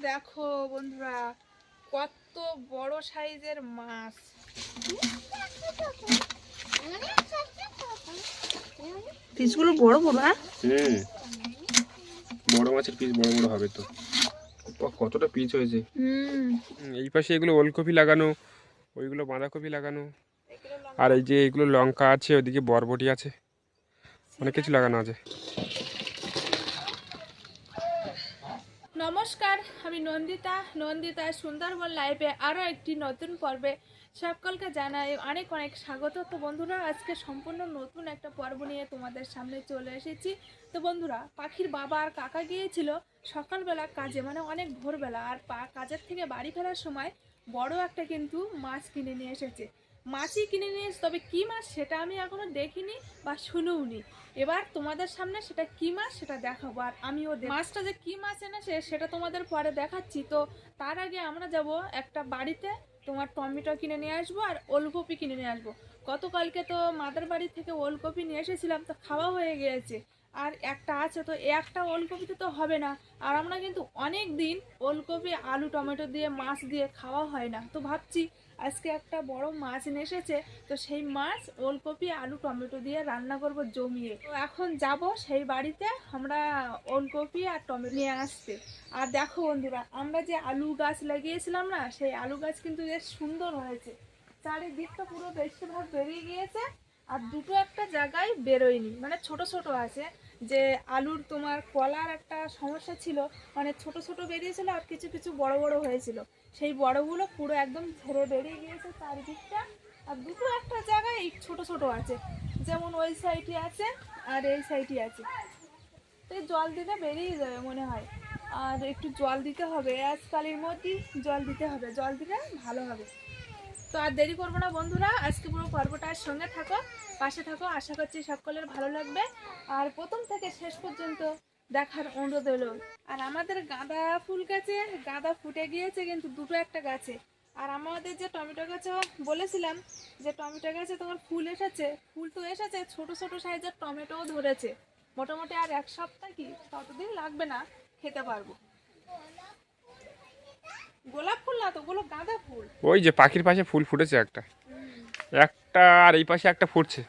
দেখো বন্ধুরা, কত বড় সাইজের মাছ। পিসগুলো বড় বড়। বড় মাছের পিস বড় বড় হবে তো। কতটা পিস হয়েছে। এই পাশে এগুলো ওলকপি লাগানো, ওইগুলো বাঁধাকপি লাগানো, আর এই যে এগুলো লঙ্কা আছে, ওইদিকে বরবটি আছে, অনেক কিছু লাগানো আছে। নমস্কার, আমি নন্দিতা সুন্দরবন লাইভে আরও একটি নতুন পর্বে সকলকে জানাই অনেক অনেক স্বাগত। তো বন্ধুরা, আজকে সম্পূর্ণ নতুন একটা পর্ব নিয়ে তোমাদের সামনে চলে এসেছি। তো বন্ধুরা, পাখির বাবা আর কাকা গিয়েছিল সকালবেলা কাজে, মানে অনেক ভোরবেলা, আর কাজের থেকে বাড়ি ফেরার সময় বড় একটা কিন্তু মাছ কিনে নিয়ে এসেছে। মাছই কিনে নিয়ে এসে, তবে কী মাছ সেটা আমি এখনও দেখিনি বা শুনেওনি। এবার তোমাদের সামনে সেটা কী মাছ সেটা দেখাবো, আর আমিও মাছটা যে কী মাছ এনেছে সেটা তোমাদের পরে দেখাচ্ছি। তো তার আগে আমরা যাব একটা বাড়িতে, তোমার টমেটো কিনে নিয়ে আসবো আর ওলকপি কিনে নিয়ে আসবো। গতকালকে তো মাদার বাড়ি থেকে ওলকপি নিয়ে এসেছিলাম, তো খাওয়া হয়ে গিয়েছে, আর একটা আছে, তো একটা ওলকপিতে তো হবে না। আর আমরা কিন্তু অনেক দিন ওলকপি আলু টমেটো দিয়ে মাছ দিয়ে খাওয়া হয় না, তো ভাবছি আজকে একটা বড় মাছ নিয়ে এসেছে, তো সেই মাছ ওলকপি আলু টমেটো দিয়ে রান্না করব জমিয়ে। তো এখন যাব সেই বাড়িতে আমরা ওলকপি আর টমেটো নিয়ে আসতে। আর দেখো বন্ধুরা, আমরা যে আলু গাছ লাগিয়েছিলাম না, সেই আলু গাছ কিন্তু বেশ সুন্দর হয়েছে। চারিদিকটা পুরো বেশিরভাগ বেরিয়ে গিয়েছে, আর দুটো একটা জায়গায় বেরোয়নি, মানে ছোট ছোট আছে। যে আলুর তোমার কলার একটা সমস্যা ছিল, মানে ছোট ছোট বেরিয়েছিল আর কিছু কিছু বড় বড় হয়েছিল, সেই বড়গুলো পুরো একদম ঝরে বেরিয়ে গিয়েছে চারিদিকটা। আর দুটো একটা জায়গায় এই ছোট ছোট আছে, যেমন ওই সাইডে আছে আর এই সাইডে আছে। তো জল দিতে বেরিয়ে যাবে মনে হয়, আর একটু জল দিতে হবে, আজকালের মধ্যেই জল দিতে হবে, জল দিলে ভালো হবে। তো আর দেরি করবো না বন্ধুরা, আজকে পুরো পর্বটার সঙ্গে থাকো, পাশে থাকো, আশা করছি সকলের ভালো লাগবে। আর প্রথম থেকে শেষ পর্যন্ত দেখার অনুরোধ হলো। আর আমাদের গাঁদা ফুল গাছে গাঁদা ফুটে গিয়েছে কিন্তু দুটো একটা গাছে। আর আমাদের যে টমেটো গাছে বলেছিলাম যে টমেটো গাছে তোমার ফুল এসেছে, ফুল তো এসেছে, ছোট ছোট সাইজের টমেটোও ধরেছে। মোটামুটি আর এক সপ্তাহ কি ততদিন লাগবে না, খেতে পারবো। গোলাপ ফুল না তো, ওগুলো গাঁদা ফুল। ওই যে পাখির পাশে ফুল ফুটেছে একটা একটা, আর এই পাশে একটা ফুটছে।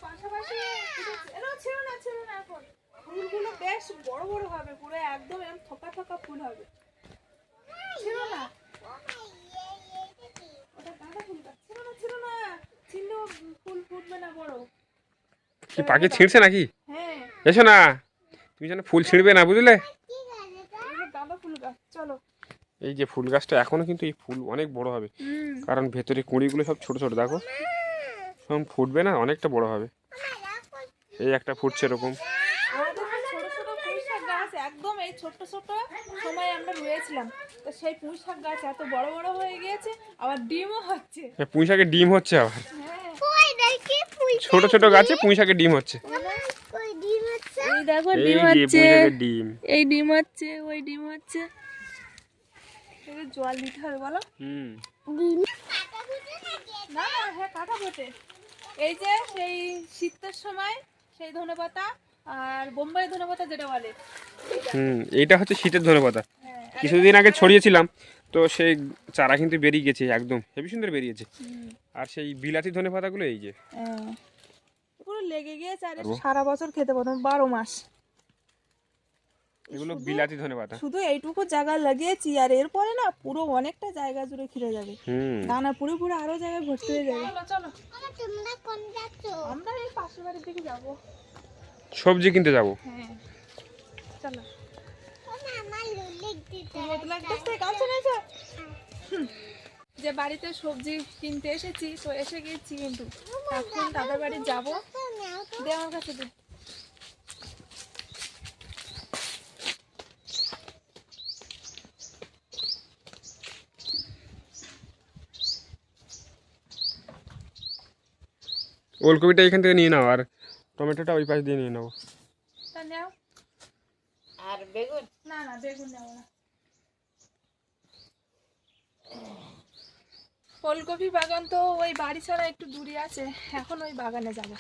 পাশাপাশি ছিল না এখন ফুলগুলো বেশ বড় বড় হবে, পুরো একদম এরকম থোকা থোকা ফুল হবে। ছিল না, ওটা গাঁদা ফুল গাছ ছিল না, ছিলেও ফুল ফুটবে না বড়। কি পাখি ছিঁড়ছে নাকি? হ্যাঁ, এসো না, তুমি যেন ফুল ছিঁড়বে না, বুঝলে? গাঁদা ফুল গাছ। চলো, এই যে ফুল গাছটা এখনো কিন্তু এই ফুল অনেক বড় হবে, কারণ ভেতরে কুঁড়িগুলো সব ছোট ছোট, দেখো সব ফুটবে না, অনেকটা বড় হবে। এই একটা ফুটছে এরকম। ছোট ছোট পুঁই শাক গাছ একদম এই ছোট্ট ছোট সময় আমরা রুয়েছিলাম, তো সেই পুঁই শাক গাছ এত বড় বড় হয়ে গিয়েছে, আবার ডিমও হচ্ছে। পুঁই শাকের ডিম হচ্ছে আবার, হ্যাঁ, ছোট ছোট গাছে পুঁই শাকের ডিম হচ্ছে। এই দেখো এই ডিম যে হচ্ছে, পুঁই শাকের ডিম, এই ডিম হচ্ছে, ওই ডিম হচ্ছে। জল দিতে হবে বলো। না না, হ্যাঁ কাটা ফোটে। এই যে সেই শীতের সময় সেই ধনেপাতা, আর বোম্বাই ধনেপাতা যেটা বলে, এইটা হচ্ছে শীতের ধনেপাতা। হ্যাঁ, কিছুদিন আগে ছড়িয়েছিলাম, তো সেই চারা কিন্তু বেরিয়ে গেছে, একদম হেবি সুন্দর বেরিয়েছে। আর সেই বিলাতি ধনেপাতাগুলো এই যে পুরো লেগে গিয়েছে, আর সারা বছর খেতে পারবো, 12 মাস। এগুলো বিলাতি ধনেপাতা। শুধু এইটুকু জায়গা লাগিয়েছি, আর এরপরে না পুরো অনেকটা জায়গা জুড়ে খিরে যাবে, দানা পুরো পুরো আরো জায়গায় ভর্তি হয়ে যাবে। চলো আমরা এই পাশের বাড়ির দিকে যাবো, সবজি কিনতে যাবো। হ্যাঁ চলো। যে বাড়িতে সবজি কিনতে এসেছি, তো এসে গেছি, কিন্তু এখন দাদার বাড়ি যাবো। দে আমার কাছে দে। ওলকপিটা এখান থেকে নিয়ে নাও, আর টমেটোটা ওই পাশ দিয়ে নিয়ে নাও। তা নাও। আর বেগুন? না না, বেগুন নেব না। ফুলকপি বাগান তো ওই বাড়ি ছাড়া একটু দূরে আছে, এখন ওই বাগানে যাব।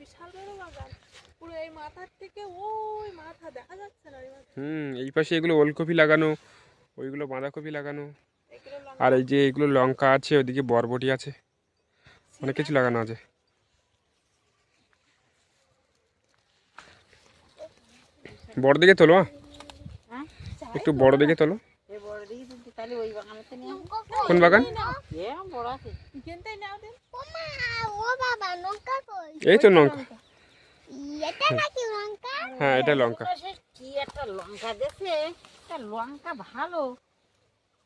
বিশাল বড় বাগান, পুরো এই মাথার থেকে ওই মাথা দেখা যাচ্ছে না। এই পাশে এগুলো ওলকপি লাগানো, ওইগুলো বাঁধাকপি লাগানো, এগুলো আর এই যে এগুলো লঙ্কা আছে, ওদিকে বরবটি আছে, অনেক কিছু লাগানো আছে। বড় দিকে তোলো, একটু বড় দিকে তোলো। কোন বাগান? এই তো লঙ্কা। হ্যাঁ, এটা লঙ্কা। কি একটা লঙ্কা দেখে, একটা লঙ্কা ভালো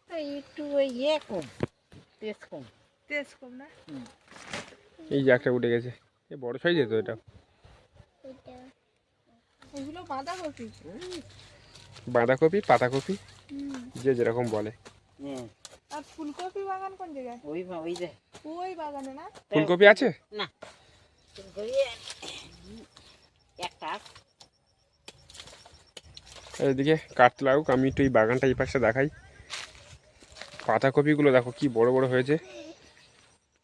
তো একটু ওই কম, তেজ কম না? এই যে একটা উঠে গেছে, এই বড় সাইজের তো এটা। এগুলো বাঁধাকপি। বাঁধাকপি, পাতাকপি, যে যেরকম বলে। আর ফুলকপি বাগান কোন জায়গায়? ওই বাগানে না? ফুলকপি আছে না, ফুলকপি একটা। এদিকে কাটতে লাগুক, আমি একটু এই বাগানটা এই পাশে দেখাই। পাতাকপিগুলো দেখো কি বড় বড় হয়েছে,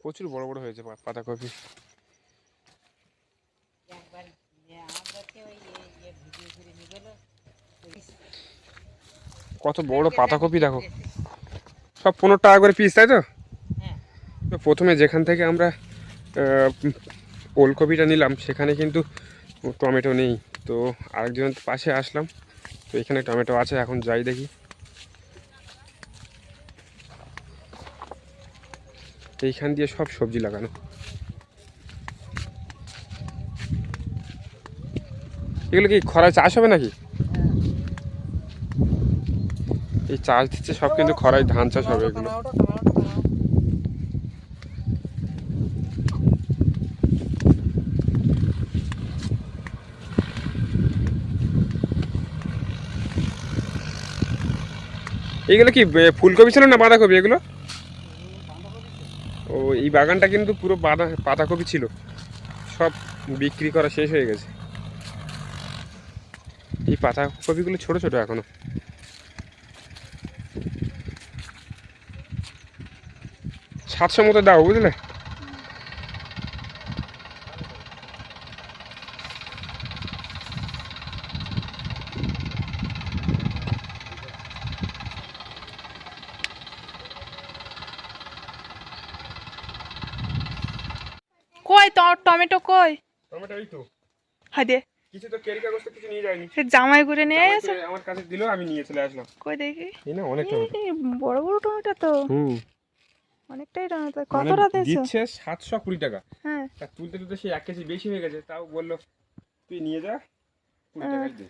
প্রচুর বড় বড় হয়েছে পাতাকপি। কত বড় পাতাকপি দেখো, সব 15 টাকা করে পিস, তাই তো? তো প্রথমে যেখান থেকে আমরা ওলকপিটা নিলাম সেখানে কিন্তু টমেটো নেই, তো আরেকজন পাশে আসলাম, তো এখানে টমেটো আছে। এখন যাই দেখি। এইখান দিয়ে সব সবজি লাগানো। এগুলো কি খরায় চাষ হবে নাকি? এই চাষ দিচ্ছে সব, কিন্তু খরায় ধান চাষ হবে এগুলো। এইগুলো কি ফুলকপি ছিল না বাঁধাকপি এগুলো? ও, এই বাগানটা কিন্তু পুরো পাতাকপি ছিল, সব বিক্রি করা শেষ হয়ে গেছে। এই পাতাকপিগুলো ছোট ছোট এখনো। 700 মতো দাও, বুঝলে? কই তোর টমেটো কই? টমেটো এই তো। হাদে কিছু তো কেরি কাগজ তো কিছু নিয়ে যায়নি, সে জামাই করে নিয়ে এসে আমার কাছে দিল, আমি নিয়ে চলে আসলাম। কই দেখি। এই না, অনেক টমেটো। এই বড় বড় টমেটো তো, অনেকটাই টমেটো। কতটা দিয়েছো? দিচ্ছে 720 টাকা। হ্যাঁ, তা তুলতে তুলতে সেই 1 কেজি বেশি হয়ে গেছে, তাও বললো তুই নিয়ে যা, 20 টাকাই দে।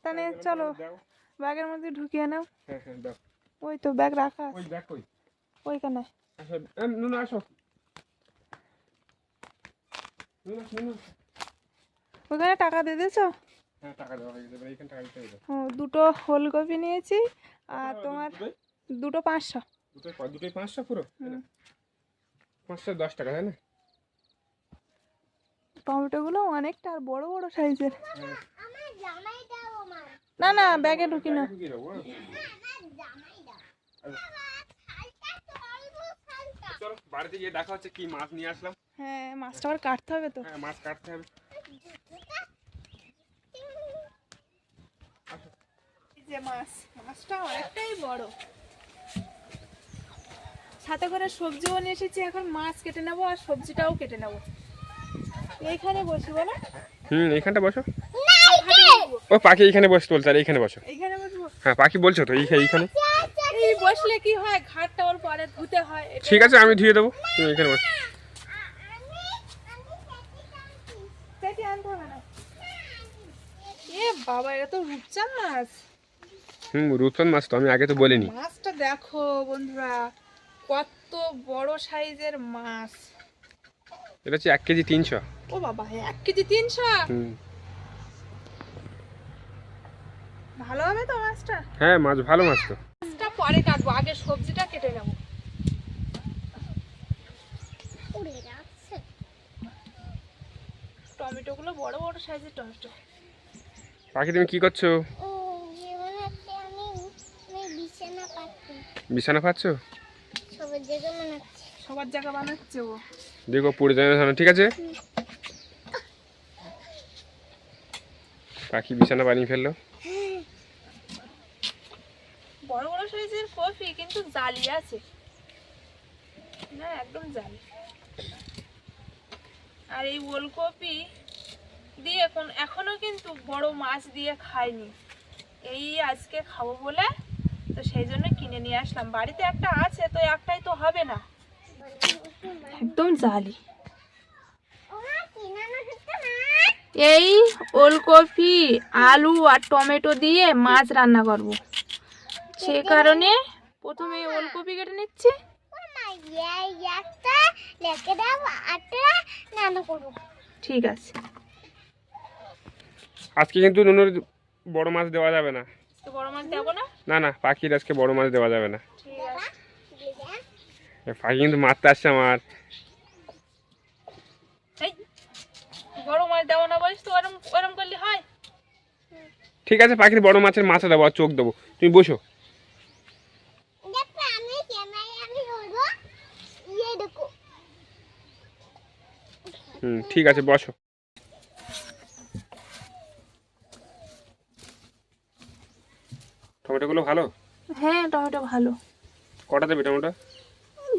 তাহলে চলো দাও। ব্যাগের মধ্যে ঢুকিয়ে নাও। হ্যাঁ হ্যাঁ, দাও। ওই তো ব্যাগ রাখা আছে ওই ব্যাগ কই? ওইখানে। আসো, নুনু আসো। নুনু, নুনু। ওইখানে টাকা দিয়ে দিয়েছো? হ্যাঁ, টাকা দেওয়া হয়ে গেছে, এইখানে টাকা দিতে হবে। দুটো ফুলকপি নিয়েছি, আর তোমার দুটো 500। দুটোই 500 পুরো? 500 10 টাকা, তাই না? টমেটোগুলো অনেকটা আর বড় বড় সাইজের। না না, ব্যাগে ঢুকি না। চলো বাড়িতে গিয়ে দেখা হচ্ছে, কি মাছ নিয়ে আসলাম। হ্যাঁ, মাছটা আবার কাটতে হবে তো। হ্যাঁ, মাছ কাটতে হবে। এই যে মাছটা অনেকটাই বড়। সাথে করে সবজিও নিয়ে এসেছি, এখন মাছ কেটে নেবো আর সবজিটাও কেটে নেবো। এইখানে বসি বলো? এইখানটা বসো। ও পাখি এইখানে বসতে বলছে, আর এইখানে বসো। এইখানে বসবো? হ্যাঁ, পাখি বলছো তো এইখানে। এই বসলে কি হয়, ঘাটটা ওর পরে ধুতে হয়। ঠিক আছে, আমি ধুয়ে দেবো, তুমি এখানে বসো। এ বাবা, এটা তো রূপচাঁদ মাছ। রূপচাঁদ মাছ তো, আমি আগে তো বলিনি। মাছটা দেখো বন্ধুরা, কত বড় সাইজের মাছ। এটা হচ্ছে 1 কেজি 300। ও বাবা, 1 কেজি 300? ভালো হবে তো মাছটা? হ্যাঁ, মাছ ভালো মাছ তো। মাছটা পরে কাটবো, আগে সবজিটা কেটে নেবো। টমেটোগুলো বড় বড় সাইজের টমেটো। পাখি তুমি কি করছো? বিছানা পাচ্ছো? সবার জায়গা বানাচ্ছে ও। দেখো পড়ে যায় না, ঠিক আছে? পাখি বিছানা বানিয়ে ফেললো। বড় বড় সাইজের কপি কিন্তু জালি আছে না, একদম জালি। আর এই ওলকপি দিয়ে এখনো কিন্তু বড় মাছ দিয়ে খাইনি, এই আজকে খাবো বলে তো সেই জন্য কিনে নিয়ে আসলাম। বাড়িতে একটা আছে তো একটাই তো হবে না, একদম জালি। এই ওলকপি আলু আর টমেটো দিয়ে মাছ রান্না করব, সেই কারণে প্রথমে ওলকপি কেটে নিচ্ছি। ঠিক আছে। আজকে কিন্তু নুনুর বড় মাছ দেওয়া যাবে না। তো বড় মাছ দেবো না? না না, পাখির আজকে বড় মাছ দেওয়া যাবে না। ঠিক আছে। পাখি কিন্তু মারতে আসছে আমার। এই বড় মাছ দেবো না বলিস তো, ওরম ওরম করলে হয়? ঠিক আছে, পাখির বড় মাছের মাথা দেবো আর চোখ দেবো, তুমি বসো। ঠিক আছে, বসো। টমেটোগুলো ভালো? হ্যাঁ টমেটো ভালো। কটা দেবে টমেটো?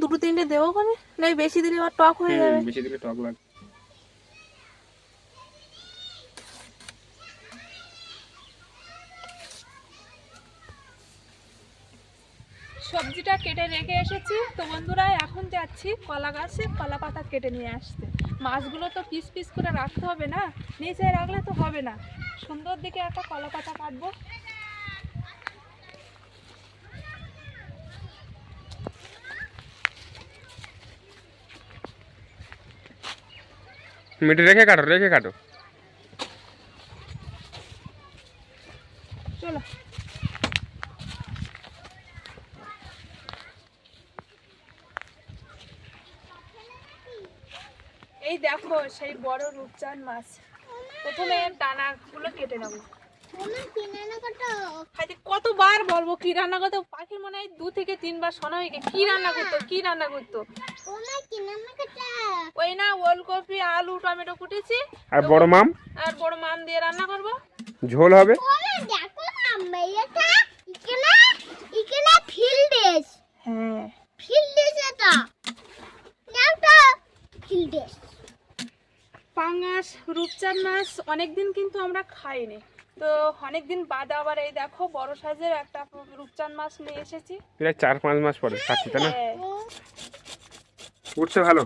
দুটো তিনটে দেবো ওখানে, না বেশি দিলে আবার টক হয়ে যাবে। বেশি দিলে টক লাগবে। সবজিটা কেটে রেখে এসেছি তো বন্ধুরা, এখন যাচ্ছি কলা গাছে কলা পাতা কেটে নিয়ে আসতে। মাছগুলো তো পিস পিস করে রাখতে হবে না, নিচে রাখলে তো হবে না। সুন্দর দিকে একটা কলা পাতা কাটবো। মিটে রেখে কাটো, রেখে কাটো। চলো। এই দেখো সেই বড় রূপচাঁদ মাছ, প্রথমে ডানাগুলো কেটে নেবো। কতবার বলবো কি রান্না করতে, পাখির মনে হয় 2 থেকে 3 বার শোনা হয়ে গেছে কি রান্না করতো কি রান্না করতো। ওই না ওলকপি আলু টমেটো কুটেছি আর বড় মাম দিয়ে রান্না করব, ঝোল হবে। পাঙ্গাস রূপচাঁদ মাছ অনেকদিন কিন্তু আমরা খাইনি, তো অনেকদিন বাদে আবার এই দেখো বড় সাইজের একটা রূপচাঁদ মাছ নিয়ে এসেছি। প্রায় 4-5 মাস পরে খাচ্ছি, তাই না? হ্যাঁ। উঠছে ভালো?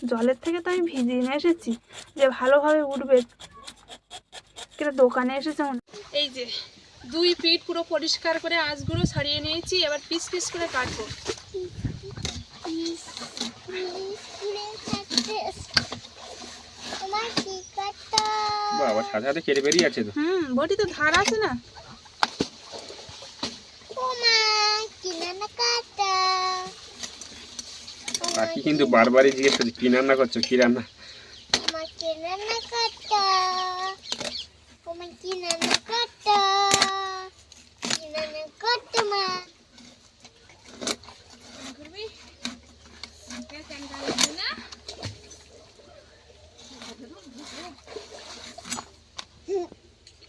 জলের থেকে তো আমি ভিজিয়ে নিয়ে এসেছি যে ভালোভাবে উঠবে, কিন্তু দোকানে এসেছে। এই যে 2 পিঠ পুরো পরিষ্কার করে আঁশগুলো ছাড়িয়ে নিয়েছি, এবার পিস পিস করে কাটবো। বাবা সাথে সাথে কেটে বেরিয়ে আছে তো। বটি তো ধার আছে না। পাখি কিন্তু বারবারই জিজ্ঞেস করছে কি রান্না করছো, কি রান্না।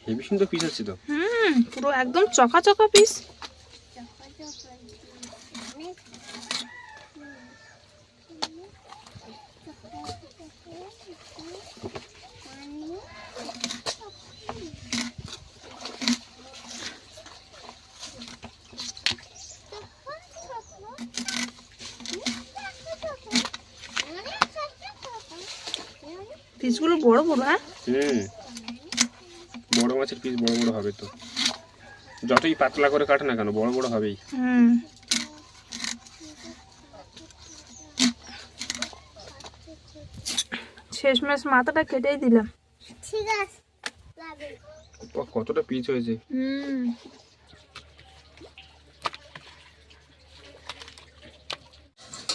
হেবি সুন্দর পিস আছে তো। পুরো একদম চকা চকা পিস। পিসগুলো বড় বড়। হ্যাঁ বড় মাছের পিস বড় বড় হবে তো, যতই পাতলা করে কাটে না কেন বড় বড় হবেই। শেষমেশ মাথাটা কেটেই দিলাম। ঠিক আছে, কতটা পিস হয়েছে।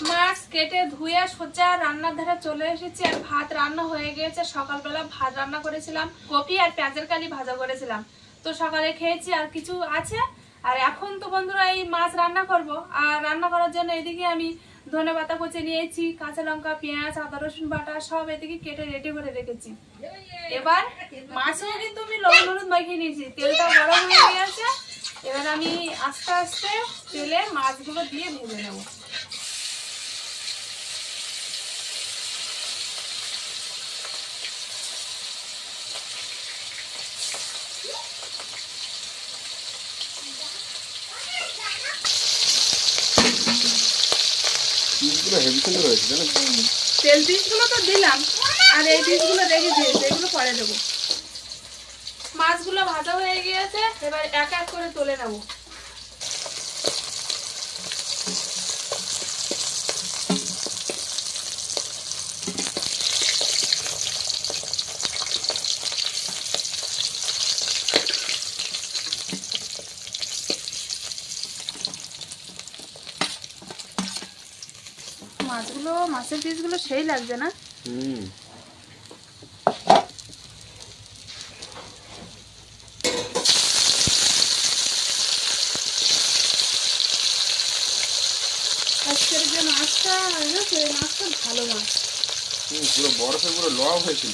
মাছ কেটে ধুয়ে সোজা রান্নার ধারে চলে এসেছি, আর ভাত রান্না হয়ে গিয়েছে। সকালবেলা ভাত রান্না করেছিলাম, কপি আর পেঁয়াজের কালি ভাজা করেছিলাম, তো সকালে খেয়েছি আর কিছু আছে। আর এখন তো বন্ধুরা এই মাছ রান্না করব, আর রান্না করার জন্য এদিকে আমি ধনেপাতা কুচে নিয়েছি, কাঁচা লঙ্কা পেঁয়াজ আদা রসুন বাটা সব এদিকে কেটে রেডি করে রেখেছি। এবার মাছেও কিন্তু আমি লবণ হলুদ মাখিয়ে নিয়েছি, তেলটা গরম হয়ে গেছে। এবার আমি আস্তে আস্তে তেলে মাছগুলো দিয়ে ভেজে নেব। পিসগুলো হেভি সুন্দর হয়েছে জানো? তেল পিসগুলো তো দিলাম, আর এই পিসগুলো রেখে দিয়েছি, এগুলো পরে দেবো। মাছগুলো ভাজা হয়ে গিয়েছে, এবার এক এক করে তুলে নেব। মাছের পিসগুলো সেই লাগছে না? হুম। আজকের যে মাছটা না, সেই মাছটা ভালো মাছ। পুরো বরফে পুরো লওয়া হয়েছিল।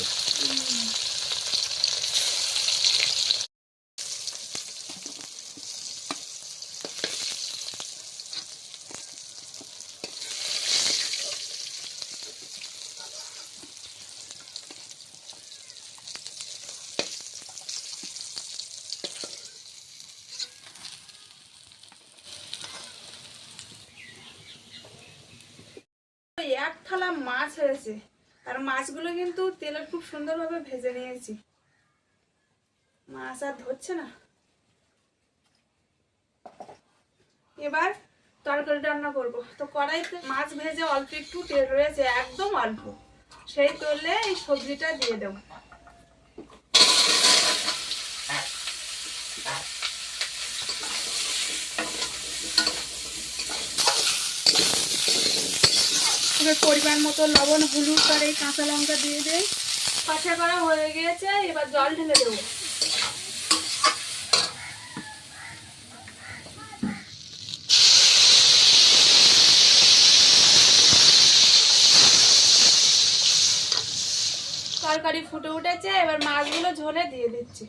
এক থালা মাছ হয়েছে, আর মাছগুলো কিন্তু তেলে খুব সুন্দরভাবে ভেজে নিয়েছি। মাছ আর ধরছে না। এবার তরকারি রান্না করব। তো কড়াইতে মাছ ভেজে অল্প একটু তেল রয়েছে, একদম অল্প, সেই তেলে এই সবজিটা দিয়ে দেবো। এবার পরিমাণ মতো লবণ, হলুদ আর এই কাঁচা লঙ্কা দিয়ে দেই। কষা করা হয়ে গিয়েছে, এবার জল ঢেলে দেবো। তরকারি ফুটে উঠেছে, এবার মাছগুলো ঝোলে দিয়ে দিচ্ছি।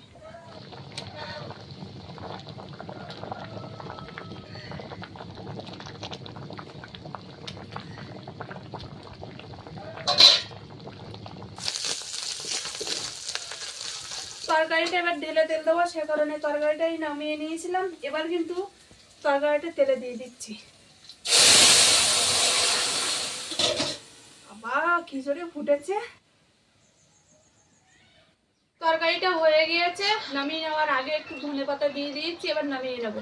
তরকারিটা এবার ঢেলে তেল দেবো, সে কারণে তরকারিটাই নামিয়ে নিয়েছিলাম। এবার কিন্তু তরকারিটা তেলে দিয়ে দিচ্ছি। বাবা কি জোরে ফুটেছে! তরকারিটা হয়ে গিয়েছে, নামিয়ে নেওয়ার আগে একটু ধনেপাতা দিয়ে দিয়েছি, এবার নামিয়ে নেব।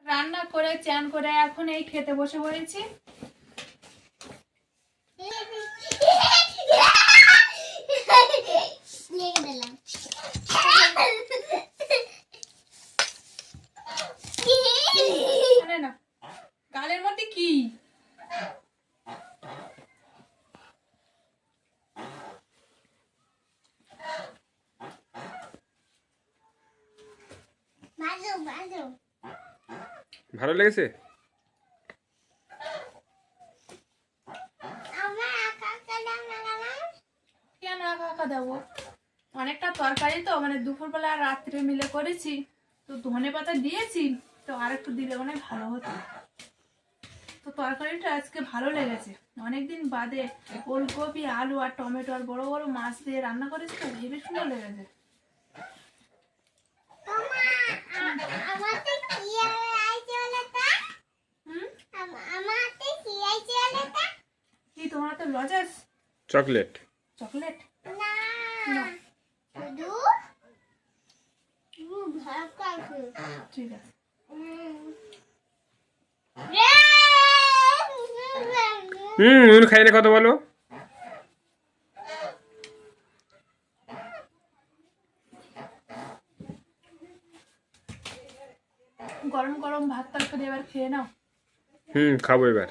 রান্না করে চান করে এখন এই খেতে বসে পড়েছি। আরে না, গালের মধ্যে কি? ভালো লেগেছে? কেন একা দেবো? অনেকটা তরকারি তো, মানে দুপুরবেলা আর রাত্রে মিলে করেছি, তো ধনেপাতা দিয়েছি, তো আর একটু দিলে মানে ভালো হতো। তো তরকারিটা আজকে ভালো লেগেছে। অনেকদিন বাদে ওলকপি, আলু আর টমেটো আর বড় বড় মাছ দিয়ে রান্না করেছি, তো হেবি সুন্দর লেগেছে। কি তোমার তো লজেস? চকলেট। চকলেট ঠিক আছে। খাই না কত বলো? গরম গরম ভাত তরকারি এবার খেয়ে নাও। খাবো এবার।